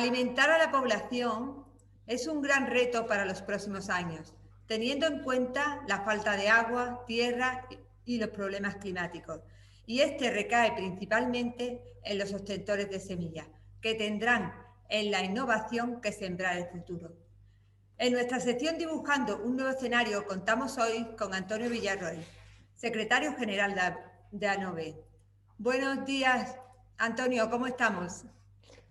Alimentar a la población es un gran reto para los próximos años, teniendo en cuenta la falta de agua, tierra y los problemas climáticos. Y este recae principalmente en los obtentores de semillas, que tendrán en la innovación que sembrar el futuro. En nuestra sección Dibujando un nuevo escenario contamos hoy con Antonio Villarroel, secretario general de ANOVE. Buenos días, Antonio, ¿cómo estamos?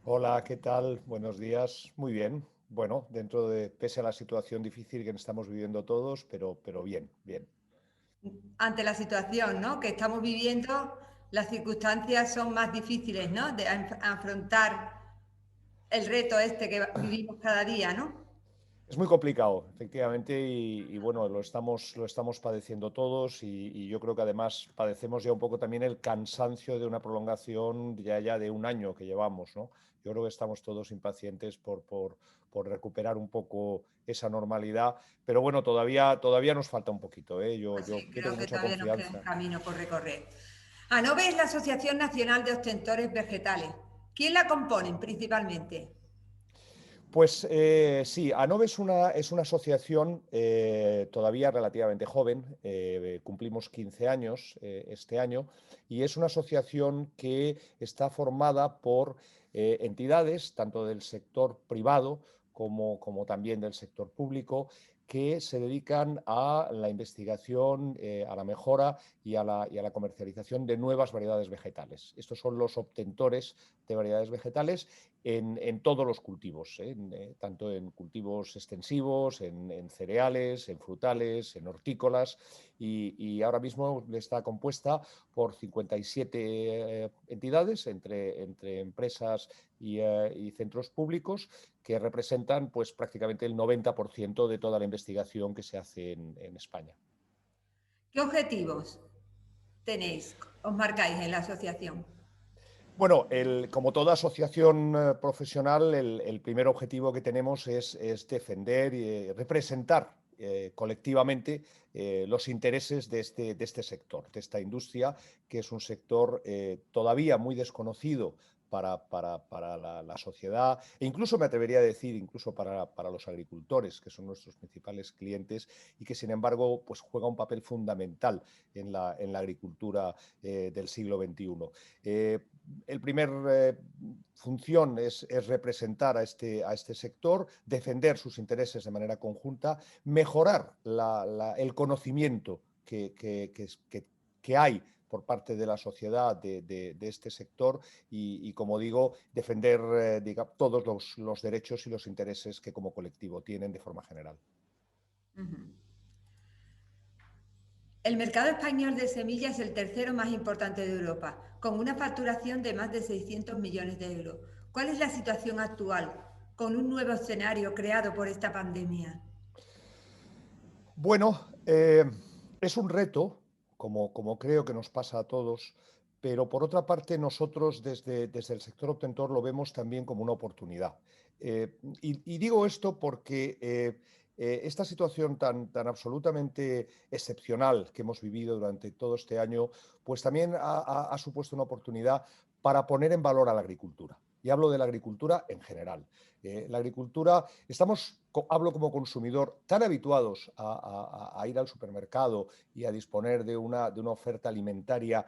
Hola, ¿qué tal? Buenos días. Muy bien. Bueno, pese a la situación difícil que estamos viviendo todos, pero bien, bien. Ante la situación, ¿no?, que estamos viviendo, las circunstancias son más difíciles, ¿no?, de afrontar el reto este que vivimos cada día, ¿no? Es muy complicado, efectivamente, y bueno, lo estamos padeciendo todos y yo creo que además padecemos ya un poco también el cansancio de una prolongación ya de un año que llevamos, ¿no? Yo creo que estamos todos impacientes por recuperar un poco esa normalidad, pero bueno, todavía nos falta un poquito, ¿eh? Pues Yo creo tengo que mucha todavía nos queda un confianza. camino por recorrer. ANOVE es la Asociación Nacional de Ostentores Vegetales. ¿Quién la componen principalmente? Pues sí, ANOVE es una asociación todavía relativamente joven, cumplimos 15 años este año, y es una asociación que está formada por entidades, tanto del sector privado como también del sector público, que se dedican a la investigación, a la mejora y a la comercialización de nuevas variedades vegetales. Estos son los obtentores de variedades vegetales en todos los cultivos, tanto en cultivos extensivos, en cereales, en frutales, en hortícolas, y ahora mismo está compuesta por 57 entidades entre empresas y centros públicos que representan pues, prácticamente el 90% de toda la investigación que se hace en España. ¿Qué objetivos tenéis, os marcáis en la asociación? Bueno, como toda asociación profesional, el primer objetivo que tenemos es defender y representar colectivamente los intereses de este sector, de esta industria, que es un sector todavía muy desconocido para la sociedad, e incluso me atrevería a decir, incluso para los agricultores, que son nuestros principales clientes, y que sin embargo pues, juega un papel fundamental en la agricultura del siglo XXI. El primer función es representar a este sector, defender sus intereses de manera conjunta, mejorar el conocimiento que hay por parte de la sociedad de este sector y, como digo, defender todos los derechos y los intereses que como colectivo tienen de forma general. Uh-huh. El mercado español de semillas es el tercero más importante de Europa, con una facturación de más de 600 millones de euros. ¿Cuál es la situación actual con un nuevo escenario creado por esta pandemia? Bueno, es un reto, como creo que nos pasa a todos, pero por otra parte nosotros desde el sector obtentor lo vemos también como una oportunidad. Y digo esto porque esta situación tan absolutamente excepcional que hemos vivido durante todo este año, pues también ha supuesto una oportunidad para poner en valor a la agricultura. Y hablo de la agricultura en general. La agricultura, hablo como consumidor, tan habituados a ir al supermercado y a disponer de una oferta alimentaria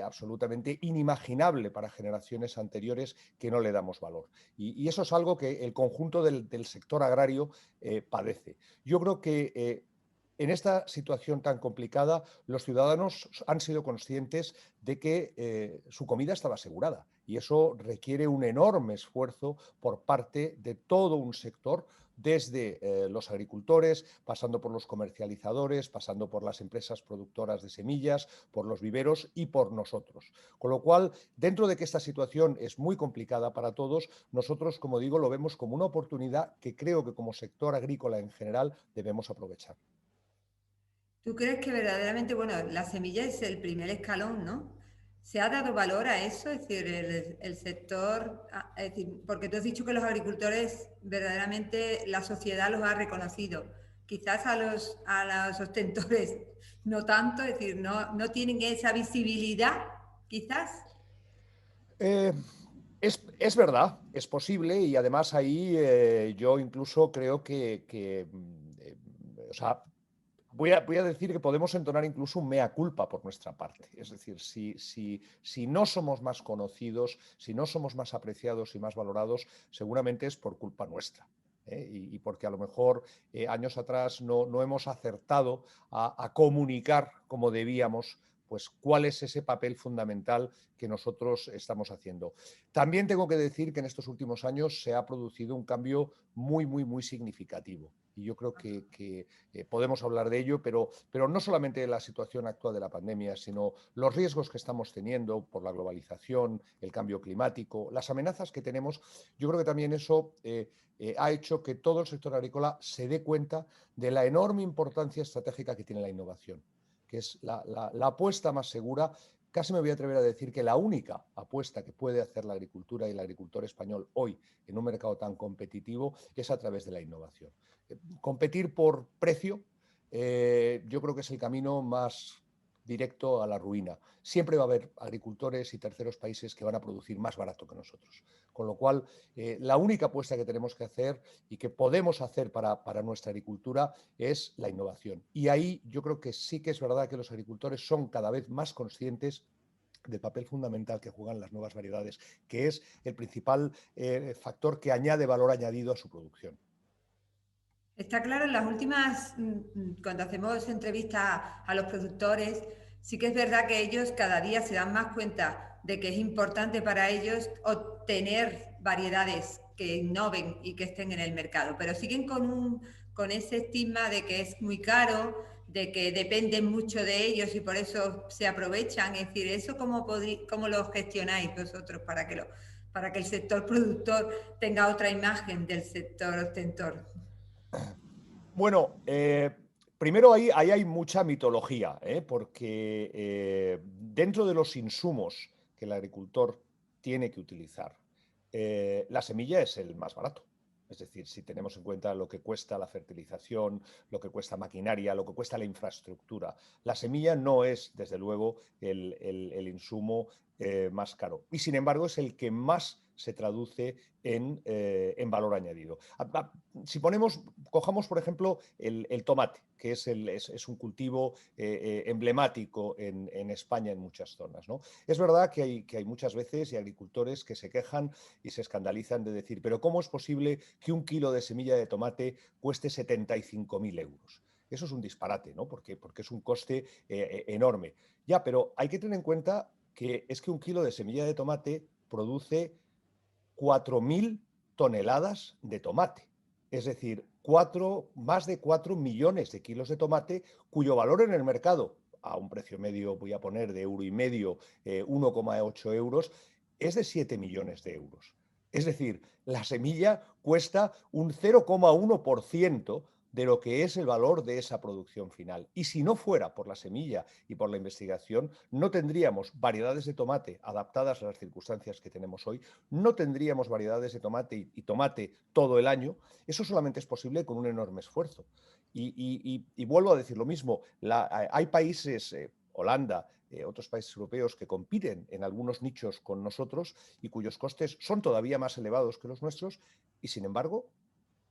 absolutamente inimaginable para generaciones anteriores, que no le damos valor. Y eso es algo que el conjunto del sector agrario padece. Yo creo que en esta situación tan complicada, los ciudadanos han sido conscientes de que su comida estaba asegurada, y eso requiere un enorme esfuerzo por parte de todo un sector, desde los agricultores, pasando por los comercializadores, pasando por las empresas productoras de semillas, por los viveros y por nosotros. Con lo cual, dentro de que esta situación es muy complicada para todos, nosotros, como digo, lo vemos como una oportunidad que creo que como sector agrícola en general debemos aprovechar. ¿Tú crees que verdaderamente, bueno, la semilla es el primer escalón, ¿no? ¿Se ha dado valor a eso? Es decir, el sector, es decir, porque tú has dicho que los agricultores, verdaderamente la sociedad los ha reconocido. Quizás a los ostentores no tanto, es decir, no tienen esa visibilidad, quizás. Eh, Es verdad, es posible y además ahí yo incluso creo o sea, voy a decir que podemos entonar incluso un mea culpa por nuestra parte. Es decir, si no somos más conocidos, si no somos más apreciados y más valorados, seguramente es por culpa nuestra. Y porque a lo mejor años atrás no hemos acertado a comunicar como debíamos, pues cuál es ese papel fundamental que nosotros estamos haciendo. También tengo que decir que en estos últimos años se ha producido un cambio muy, muy, muy significativo. Y yo creo que podemos hablar de ello, pero no solamente de la situación actual de la pandemia, sino los riesgos que estamos teniendo por la globalización, el cambio climático, las amenazas que tenemos. Yo creo que también eso ha hecho que todo el sector agrícola se dé cuenta de la enorme importancia estratégica que tiene la innovación, que es la apuesta más segura. Casi me voy a atrever a decir que la única apuesta que puede hacer la agricultura y el agricultor español hoy en un mercado tan competitivo es a través de la innovación. Competir por precio, yo creo que es el camino más directo a la ruina. Siempre va a haber agricultores y terceros países que van a producir más barato que nosotros. Con lo cual, la única apuesta que tenemos que hacer y que podemos hacer para nuestra agricultura es la innovación. Y ahí yo creo que sí que es verdad que los agricultores son cada vez más conscientes del papel fundamental que juegan las nuevas variedades, que es el principal factor que añade valor añadido a su producción. Está claro, en las últimas, cuando hacemos entrevistas a los productores, sí que es verdad que ellos cada día se dan más cuenta de que es importante para ellos obtener variedades que innoven y que estén en el mercado, pero siguen con ese estigma de que es muy caro, de que dependen mucho de ellos y por eso se aprovechan. Es decir, ¿eso cómo lo gestionáis vosotros para que el sector productor tenga otra imagen del sector ostentor? Bueno, primero ahí hay mucha mitología, porque dentro de los insumos que el agricultor tiene que utilizar, la semilla es el más barato. Es decir, si tenemos en cuenta lo que cuesta la fertilización, lo que cuesta maquinaria, lo que cuesta la infraestructura, la semilla no es, desde luego, el insumo más caro. Y sin embargo, es el que más se traduce en valor añadido. Si cojamos por ejemplo el tomate, que es un cultivo emblemático en España en muchas zonas, ¿no? Es verdad que hay muchas veces y agricultores que se quejan y se escandalizan de decir, pero ¿cómo es posible que un kilo de semilla de tomate cueste 75.000 euros? Eso es un disparate, ¿no? Porque es un coste enorme. Ya, pero hay que tener en cuenta que es que un kilo de semilla de tomate produce 4.000 toneladas de tomate. Es decir, más de 4 millones de kilos de tomate cuyo valor en el mercado, a un precio medio voy a poner de euro y medio, 1,8 euros, es de 7 millones de euros. Es decir, la semilla cuesta un 0,1% de lo que es el valor de esa producción final. Y si no fuera por la semilla y por la investigación, no tendríamos variedades de tomate adaptadas a las circunstancias que tenemos hoy, no tendríamos variedades de tomate y tomate todo el año. Eso solamente es posible con un enorme esfuerzo. Y vuelvo a decir lo mismo, hay países, Holanda, otros países europeos que compiten en algunos nichos con nosotros y cuyos costes son todavía más elevados que los nuestros y sin embargo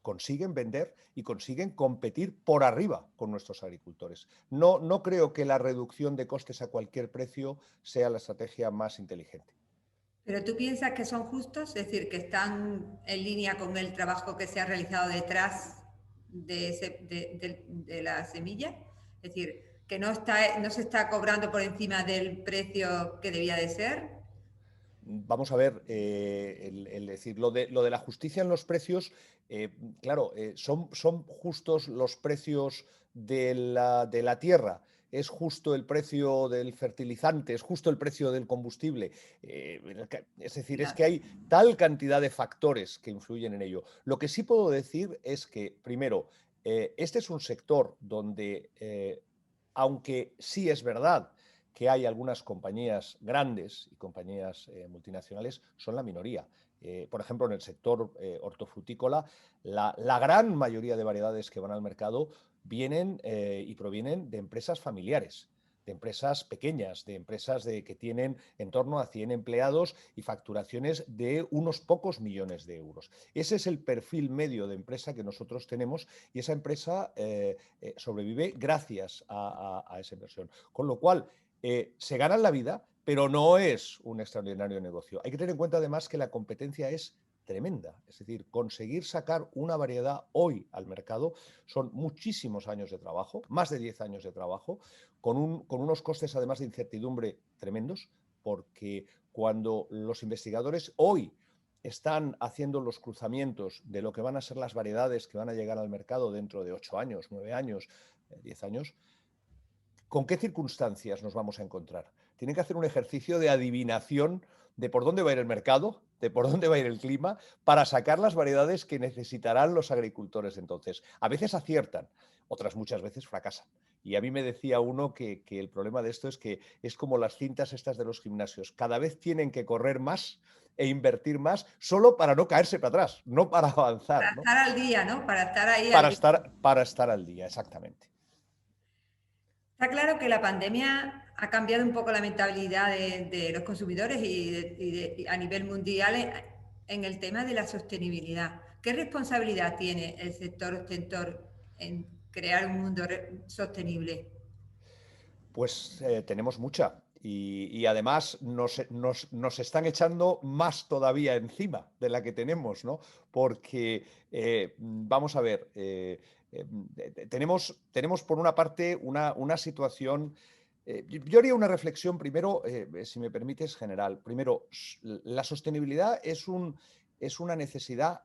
consiguen vender y consiguen competir por arriba con nuestros agricultores. No creo que la reducción de costes a cualquier precio sea la estrategia más inteligente. Pero tú piensas que son justos, es decir, que están en línea con el trabajo que se ha realizado detrás de la semilla, es decir, que no se está cobrando por encima del precio que debía de ser. Vamos a ver, decir, lo de la justicia en los precios, eh, claro, son justos los precios de la tierra, es justo el precio del fertilizante, es justo el precio del combustible. Es decir, es que Claro. hay tal cantidad de factores que influyen en ello. Lo que sí puedo decir es que, primero, este es un sector donde, aunque sí es verdad, que hay algunas compañías grandes y compañías multinacionales, son la minoría. Por ejemplo, en el sector hortofrutícola, la gran mayoría de variedades que van al mercado vienen y provienen de empresas familiares. de empresas pequeñas, de empresas que tienen en torno a 100 empleados y facturaciones de unos pocos millones de euros. Ese es el perfil medio de empresa que nosotros tenemos y esa empresa sobrevive gracias a esa inversión. Con lo cual, se ganan la vida, pero no es un extraordinario negocio. Hay que tener en cuenta además que la competencia es tremenda. Es decir, conseguir sacar una variedad hoy al mercado son muchísimos años de trabajo, más de 10 años de trabajo, con unos costes además de incertidumbre tremendos, porque cuando los investigadores hoy están haciendo los cruzamientos de lo que van a ser las variedades que van a llegar al mercado dentro de 8 años, 9 años, 10 años, ¿con qué circunstancias nos vamos a encontrar? Tienen que hacer un ejercicio de adivinación de por dónde va a ir el mercado, de por dónde va a ir el clima, para sacar las variedades que necesitarán los agricultores entonces. A veces aciertan, otras muchas veces fracasan. Y a mí me decía uno que el problema de esto es que es como las cintas estas de los gimnasios. Cada vez tienen que correr más e invertir más solo para no caerse para atrás, no para avanzar, Para ¿no? estar al día, ¿no? Para estar ahí al día. Para estar al día, exactamente. Está claro que la pandemia ha cambiado un poco la mentalidad de los consumidores y a nivel mundial en el tema de la sostenibilidad. ¿Qué responsabilidad tiene el sector ostentor en crear un mundo sostenible? Pues tenemos mucha. Y además nos están echando más todavía encima de la que tenemos, ¿no? Porque, vamos a ver, tenemos por una parte una situación. Yo haría una reflexión primero, si me permites, general. Primero, la sostenibilidad es una necesidad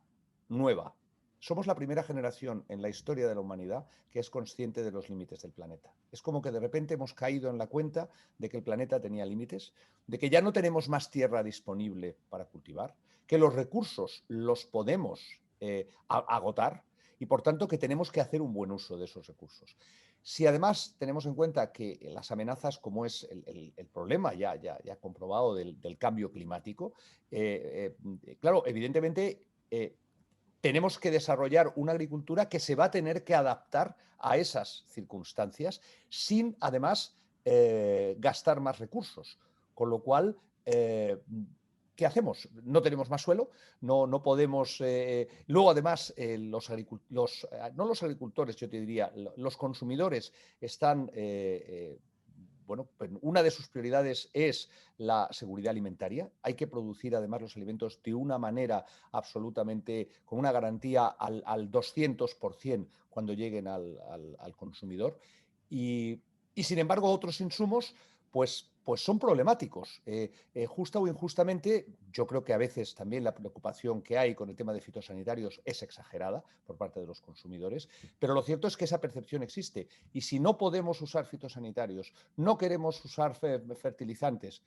nueva. Somos la primera generación en la historia de la humanidad que es consciente de los límites del planeta. Es como que de repente hemos caído en la cuenta de que el planeta tenía límites, de que ya no tenemos más tierra disponible para cultivar, que los recursos los podemos agotar y por tanto que tenemos que hacer un buen uso de esos recursos. Si además tenemos en cuenta que las amenazas, como es el problema ya comprobado del cambio climático, claro, evidentemente tenemos que desarrollar una agricultura que se va a tener que adaptar a esas circunstancias sin, además, gastar más recursos. Con lo cual, ¿qué hacemos? No tenemos más suelo, no podemos. Luego, además, no los agricultores, yo te diría, los consumidores están. Bueno, una de sus prioridades es la seguridad alimentaria. Hay que producir además los alimentos de una manera absolutamente, con una garantía al 200% cuando lleguen al consumidor. Y, sin embargo, otros insumos pues son problemáticos. Justa o injustamente, yo creo que a veces también la preocupación que hay con el tema de fitosanitarios es exagerada por parte de los consumidores, pero lo cierto es que esa percepción existe. Y si no podemos usar fitosanitarios, no queremos usar fertilizantes,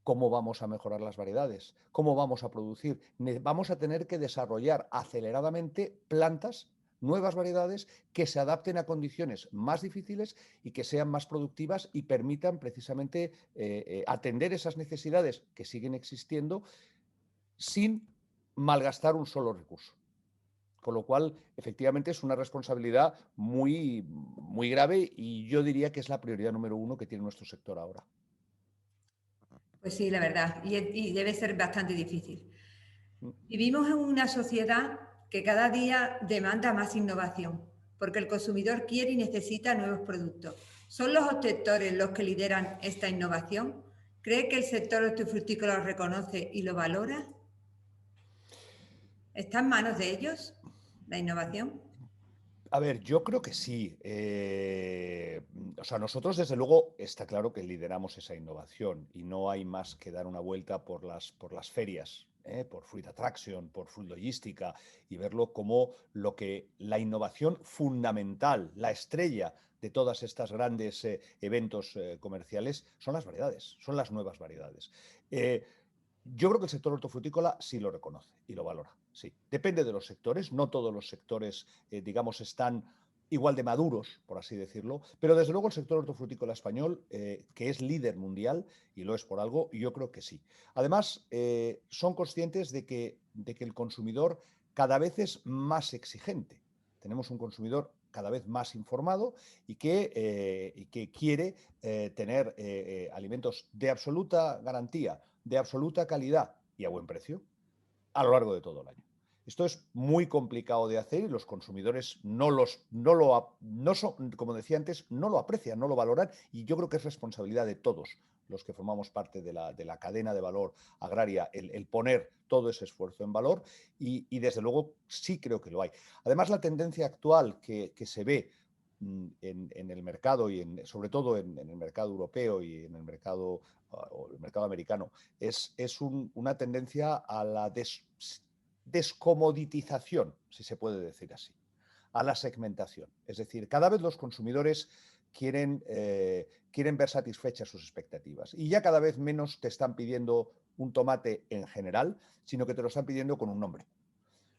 ¿cómo vamos a mejorar las variedades? ¿Cómo vamos a producir? Vamos a tener que desarrollar aceleradamente plantas, nuevas variedades que se adapten a condiciones más difíciles y que sean más productivas y permitan precisamente atender esas necesidades que siguen existiendo sin malgastar un solo recurso. Con lo cual, efectivamente, es una responsabilidad muy, muy grave y yo diría que es la prioridad número uno que tiene nuestro sector ahora. Pues sí, la verdad, y debe ser bastante difícil. Vivimos en una sociedad que cada día demanda más innovación, porque el consumidor quiere y necesita nuevos productos. ¿Son los hortitores los que lideran esta innovación? ¿Cree que el sector hortofrutícola lo reconoce y lo valora? ¿Está en manos de ellos la innovación? A ver, yo creo que sí. O sea, nosotros desde luego está claro que lideramos esa innovación y no hay más que dar una vuelta por las ferias, por Fruit Attraction, por Fruit Logística y verlo como la innovación fundamental, la estrella de todas estas grandes eventos comerciales son las variedades, son las nuevas variedades. Yo creo que el sector hortofrutícola sí lo reconoce y lo valora, sí. Depende de los sectores, no todos los sectores, digamos, están igual de maduros, por así decirlo, pero desde luego el sector hortofrutícola español, que es líder mundial, y lo es por algo, yo creo que sí. Además, son conscientes de que el consumidor cada vez es más exigente. Tenemos un consumidor cada vez más informado y que quiere tener alimentos de absoluta garantía, de absoluta calidad y a buen precio a lo largo de todo el año. Esto es muy complicado de hacer y los consumidores como decía antes, no lo aprecian, no lo valoran, y yo creo que es responsabilidad de todos los que formamos parte de la cadena de valor agraria el poner todo ese esfuerzo en valor y desde luego sí creo que lo hay. Además, la tendencia actual que se ve en el mercado y sobre todo en el mercado europeo y en el mercado, o el mercado americano, es una tendencia a la descomoditización, si se puede decir así, a la segmentación. Es decir, cada vez los consumidores quieren ver satisfechas sus expectativas y ya cada vez menos te están pidiendo un tomate en general, sino que te lo están pidiendo con un nombre.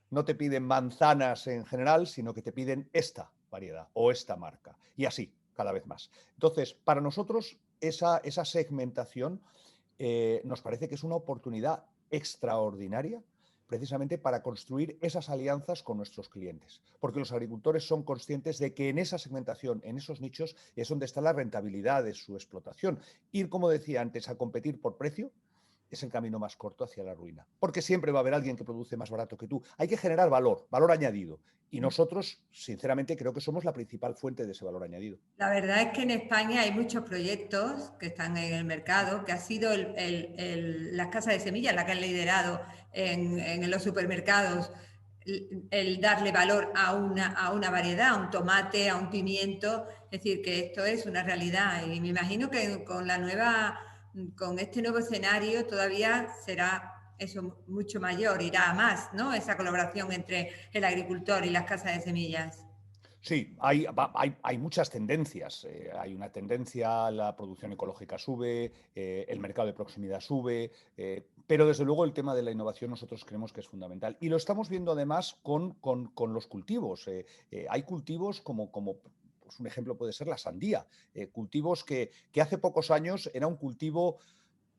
No te piden manzanas en general, sino que te piden esta variedad o esta marca. Y así, cada vez más. Entonces, para nosotros, esa segmentación nos parece que es una oportunidad extraordinaria precisamente para construir esas alianzas con nuestros clientes, porque los agricultores son conscientes de que en esa segmentación, en esos nichos, es donde está la rentabilidad de su explotación. Ir, como decía antes, a competir por precio es el camino más corto hacia la ruina, porque siempre va a haber alguien que produce más barato que tú. Hay que generar valor, valor añadido, y nosotros, sinceramente, creo que somos la principal fuente de ese valor añadido. La verdad es que en España hay muchos proyectos que están en el mercado, que ha sido las casas de semillas la que han liderado en los supermercados el darle valor a una variedad, a un tomate, a un pimiento. Es decir, que esto es una realidad y me imagino que con este nuevo escenario todavía será eso mucho mayor, irá a más, ¿no? Esa colaboración entre el agricultor y las casas de semillas. Sí, hay muchas tendencias. Hay una tendencia, la producción ecológica sube, el mercado de proximidad sube, pero desde luego el tema de la innovación nosotros creemos que es fundamental. Y lo estamos viendo además con los cultivos. Hay cultivos como pues un ejemplo puede ser la sandía, cultivos que hace pocos años era un cultivo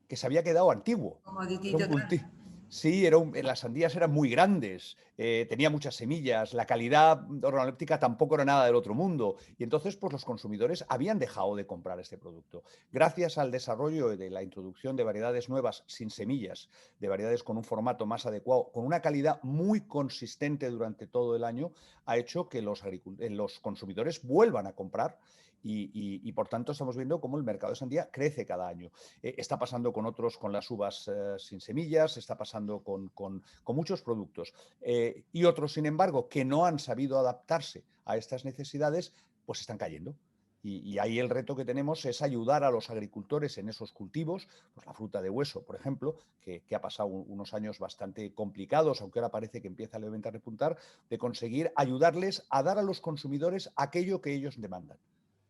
que se había quedado antiguo. Era un Comoditito, claro. cultivo. Sí, las sandías eran muy grandes, tenía muchas semillas, la calidad organoléptica tampoco era nada del otro mundo. Y entonces, pues los consumidores habían dejado de comprar este producto. Gracias al desarrollo de la introducción de variedades nuevas sin semillas, de variedades con un formato más adecuado, con una calidad muy consistente durante todo el año, ha hecho que los consumidores vuelvan a comprar por tanto estamos viendo cómo el mercado de sandía crece cada año. Está pasando con las uvas sin semillas, está pasando con muchos productos. Y otros, sin embargo, que no han sabido adaptarse a estas necesidades, pues están cayendo. Y ahí el reto que tenemos es ayudar a los agricultores en esos cultivos, pues la fruta de hueso, por ejemplo, que ha pasado unos años bastante complicados, aunque ahora parece que empieza levemente a repuntar, de conseguir ayudarles a dar a los consumidores aquello que ellos demandan.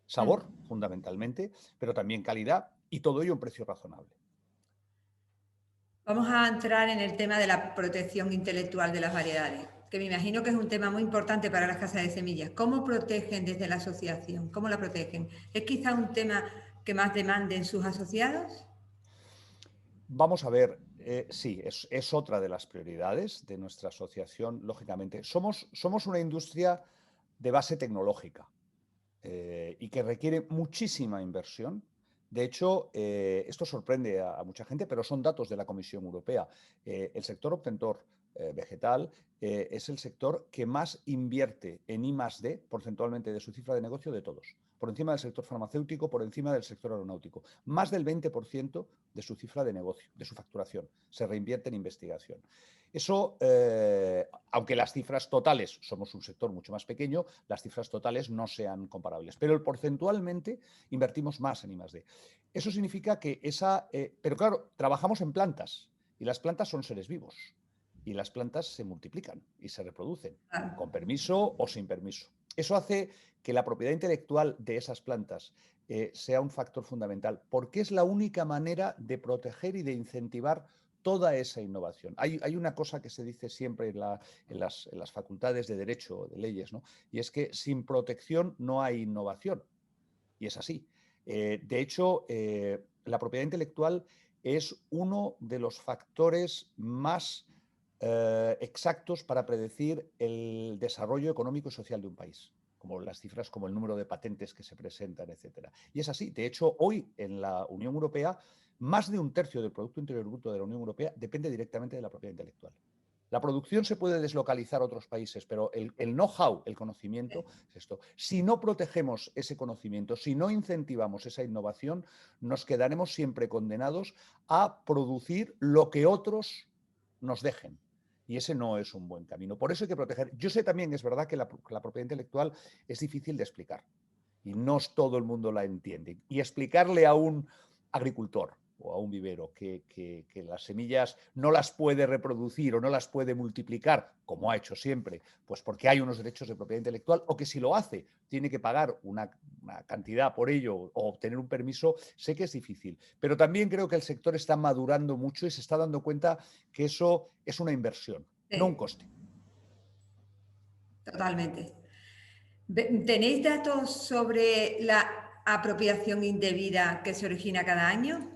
Sabor, fundamentalmente, pero también calidad y todo ello a un precio razonable. Vamos a entrar en el tema de la protección intelectual de las variedades, que me imagino que es un tema muy importante para las casas de semillas. ¿Cómo protegen desde la asociación? ¿Cómo la protegen? ¿Es quizá un tema que más demanden sus asociados? Vamos a ver, sí, es otra de las prioridades de nuestra asociación, lógicamente. Somos una industria de base tecnológica y que requiere muchísima inversión. De hecho, esto sorprende a mucha gente, pero son datos de la Comisión Europea. El sector obtentor vegetal es el sector que más invierte en I+D porcentualmente de su cifra de negocio de todos. Por encima del sector farmacéutico, por encima del sector aeronáutico. Más del 20% de su cifra de negocio, de su facturación, se reinvierte en investigación. Eso, aunque las cifras totales, somos un sector mucho más pequeño, las cifras totales no sean comparables, pero porcentualmente invertimos más en I+D. Eso significa que pero claro, trabajamos en plantas y las plantas son seres vivos y las plantas se multiplican y se reproducen, con permiso o sin permiso. Eso hace que la propiedad intelectual de esas plantas sea un factor fundamental, porque es la única manera de proteger y de incentivar toda esa innovación. Hay una cosa que se dice siempre en las facultades de Derecho o de Leyes, ¿no? Y es que sin protección no hay innovación. Y es así. De hecho, la propiedad intelectual es uno de los factores más exactos para predecir el desarrollo económico y social de un país. como las cifras, como el número de patentes que se presentan, etcétera. Y es así. De hecho, hoy en la Unión Europea, más de un tercio del Producto Interior Bruto de la Unión Europea depende directamente de la propiedad intelectual. La producción se puede deslocalizar a otros países, pero el know-how, el conocimiento, es esto. Si no protegemos ese conocimiento, si no incentivamos esa innovación, nos quedaremos siempre condenados a producir lo que otros nos dejen. Y ese no es un buen camino. Por eso hay que proteger. Yo sé también, es verdad, que la propiedad intelectual es difícil de explicar y no todo el mundo la entiende. Y explicarle a un agricultor o a un vivero que las semillas no las puede reproducir o no las puede multiplicar, como ha hecho siempre, pues porque hay unos derechos de propiedad intelectual, o que si lo hace tiene que pagar una cantidad por ello o obtener un permiso, sé que es difícil. Pero también creo que el sector está madurando mucho y se está dando cuenta que eso es una inversión, no un Sí, coste. totalmente. ¿Tenéis datos sobre la apropiación indebida que se origina cada año?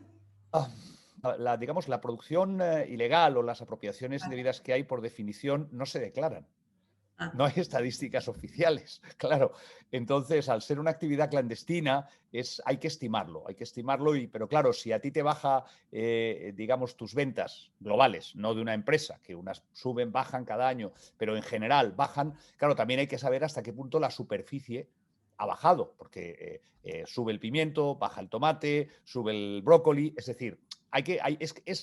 Ah, digamos, la producción ilegal o las apropiaciones Ah, indebidas que hay, por definición, no se declaran. ah, No hay estadísticas oficiales, claro. Entonces, al ser una actividad clandestina, hay que estimarlo, pero claro, si a ti te baja, digamos, tus ventas globales, no de una empresa, que unas suben, bajan cada año, pero en general bajan, claro, también hay que saber hasta qué punto la superficie ha bajado, porque sube el pimiento, baja el tomate, sube el brócoli, es decir,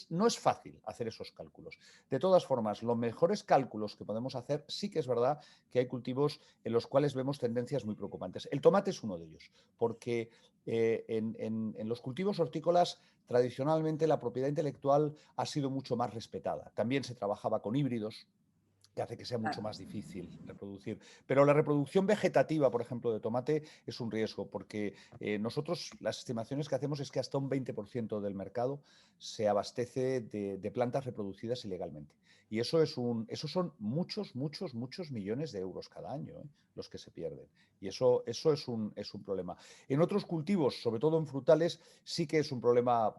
no es fácil hacer esos cálculos. De todas formas, los mejores cálculos que podemos hacer, sí que es verdad que hay cultivos en los cuales vemos tendencias muy preocupantes. El tomate es uno de ellos, porque en los cultivos hortícolas tradicionalmente la propiedad intelectual ha sido mucho más respetada. También se trabajaba con híbridos, que hace que sea mucho claro. más difícil reproducir. Pero la reproducción vegetativa, por ejemplo, de tomate es un riesgo, porque nosotros las estimaciones que hacemos es que hasta un 20% del mercado se abastece de plantas reproducidas ilegalmente. Y eso son muchos, muchos, muchos millones de euros cada año, los que se pierden. Y eso es un problema. En otros cultivos, sobre todo en frutales, sí que es un problema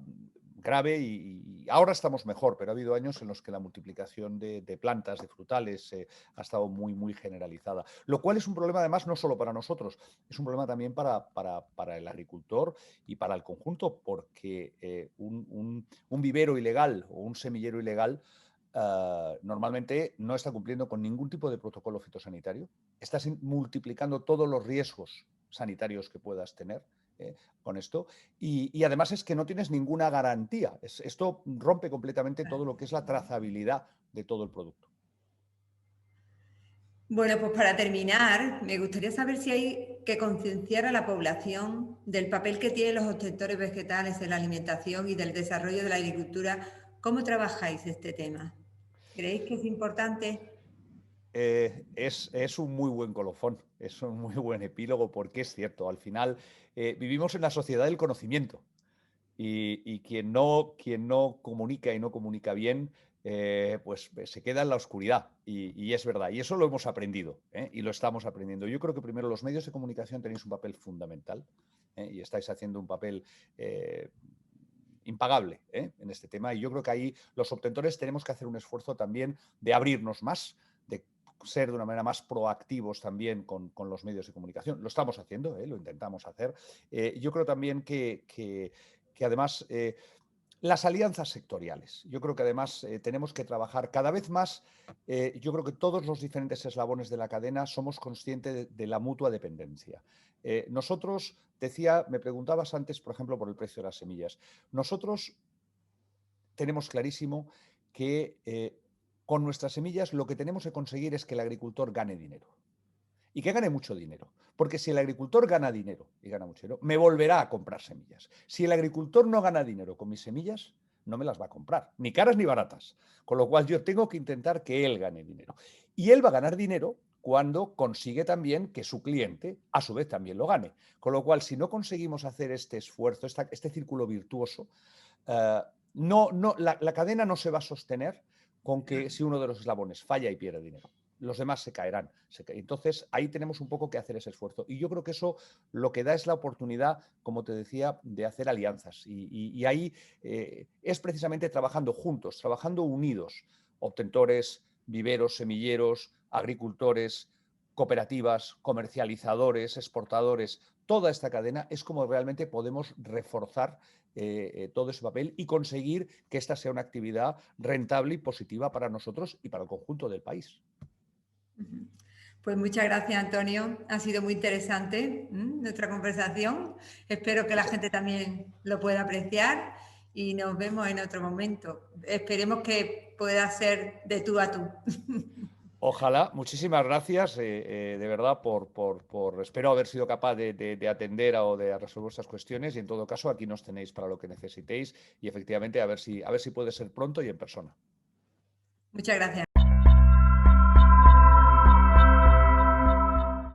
grave y ahora estamos mejor, pero ha habido años en los que la multiplicación de plantas, de frutales, ha estado muy, muy generalizada. Lo cual es un problema además no solo para nosotros, es un problema también para el agricultor y para el conjunto, porque un vivero ilegal o un semillero ilegal normalmente no está cumpliendo con ningún tipo de protocolo fitosanitario, estás multiplicando todos los riesgos sanitarios que puedas tener con esto, y además es que no tienes ninguna garantía. Esto rompe completamente todo lo que es la trazabilidad de todo el producto. Bueno, pues para terminar, me gustaría saber si hay que concienciar a la población del papel que tienen los obtentores vegetales en la alimentación y del desarrollo de la agricultura. ¿Cómo trabajáis este tema? ¿Creéis que es importante? Es un muy buen colofón, es un muy buen epílogo, porque es cierto, al final vivimos en la sociedad del conocimiento. Y quien no comunica y no comunica bien, pues se queda en la oscuridad. Y es verdad. Y eso lo hemos aprendido, y lo estamos aprendiendo. Yo creo que primero los medios de comunicación tenéis un papel fundamental, y estáis haciendo un papel impagable en este tema. Y yo creo que ahí los obtentores tenemos que hacer un esfuerzo también de abrirnos más, de ser de una manera más proactivos también con los medios de comunicación. Lo estamos haciendo, lo intentamos hacer. Yo creo también que además las alianzas sectoriales. Yo creo que además tenemos que trabajar cada vez más. Yo creo que todos los diferentes eslabones de la cadena somos conscientes de la mutua dependencia. Nosotros, me preguntabas antes, por ejemplo, por el precio de las semillas. Nosotros tenemos clarísimo que con nuestras semillas lo que tenemos que conseguir es que el agricultor gane dinero y que gane mucho dinero. Porque si el agricultor gana dinero y gana mucho dinero, me volverá a comprar semillas. Si el agricultor no gana dinero con mis semillas, no me las va a comprar, ni caras ni baratas. Con lo cual yo tengo que intentar que él gane dinero. Y él va a ganar dinero cuando consigue también que su cliente a su vez también lo gane. Con lo cual, si no conseguimos hacer este esfuerzo, este círculo virtuoso, eh, la cadena no se va a sostener con que si uno de los eslabones falla y pierde dinero, los demás se caerán. Entonces, ahí tenemos un poco que hacer ese esfuerzo. Y yo creo que eso lo que da es la oportunidad, como te decía, de hacer alianzas. Y ahí es precisamente trabajando juntos, trabajando unidos, obtentores, viveros, semilleros, agricultores, cooperativas, comercializadores, exportadores, toda esta cadena es como realmente podemos reforzar todo ese papel y conseguir que esta sea una actividad rentable y positiva para nosotros y para el conjunto del país. Pues muchas gracias, Antonio. Ha sido muy interesante nuestra conversación. Espero que la gente también lo pueda apreciar y nos vemos en otro momento. Esperemos que pueda ser de tú a tú. Ojalá, muchísimas gracias de verdad espero haber sido capaz de atender o de resolver vuestras cuestiones y en todo caso aquí nos tenéis para lo que necesitéis y efectivamente a ver si puede ser pronto y en persona. Muchas gracias.